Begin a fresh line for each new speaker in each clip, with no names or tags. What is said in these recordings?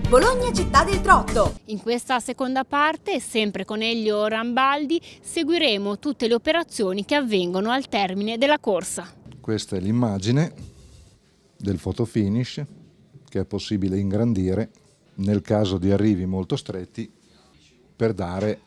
Bologna città del trotto.
In questa seconda parte, sempre con Elio Rambaldi, seguiremo tutte le operazioni che avvengono al termine della corsa.
Questa è l'immagine del fotofinish che è possibile ingrandire nel caso di arrivi molto stretti per dare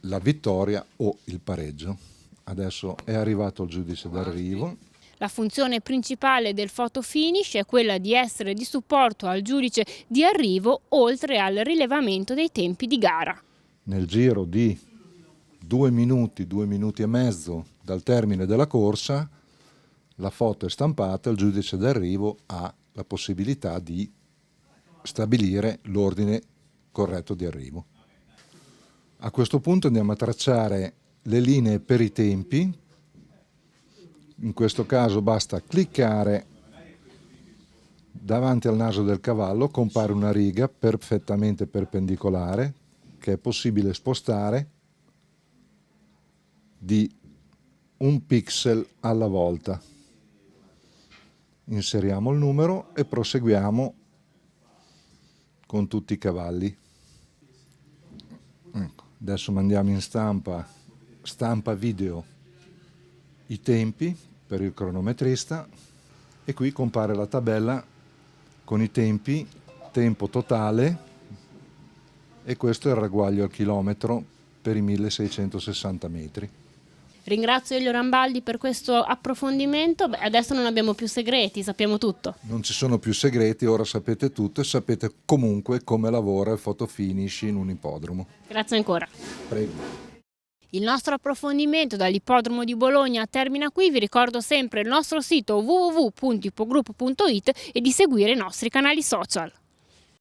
la vittoria o il pareggio. Adesso è arrivato il giudice d'arrivo.
La funzione principale del fotofinish è quella di essere di supporto al giudice di arrivo oltre al rilevamento dei tempi di gara.
Nel giro di 2 minuti e mezzo dal termine della corsa, la foto è stampata, il giudice d'arrivo ha la possibilità di stabilire l'ordine corretto di arrivo. A questo punto andiamo a tracciare le linee per i tempi. In questo caso basta cliccare davanti al naso del cavallo, compare una riga perfettamente perpendicolare che è possibile spostare di 1 pixel alla volta. Inseriamo il numero e proseguiamo con tutti i cavalli. Ecco, adesso mandiamo in stampa video i tempi per il cronometrista e qui compare la tabella con i tempi, tempo totale, e questo è il ragguaglio al chilometro per i 1660 metri.
Ringrazio Elio Rambaldi per questo approfondimento. Adesso non abbiamo più segreti, sappiamo tutto.
Non ci sono più segreti, ora sapete tutto e sapete comunque come lavora il fotofinish in un ippodromo.
Grazie ancora.
Prego.
Il nostro approfondimento dall'ippodromo di Bologna termina qui. Vi ricordo sempre il nostro sito www.ippogruppo.it e di seguire i nostri canali social.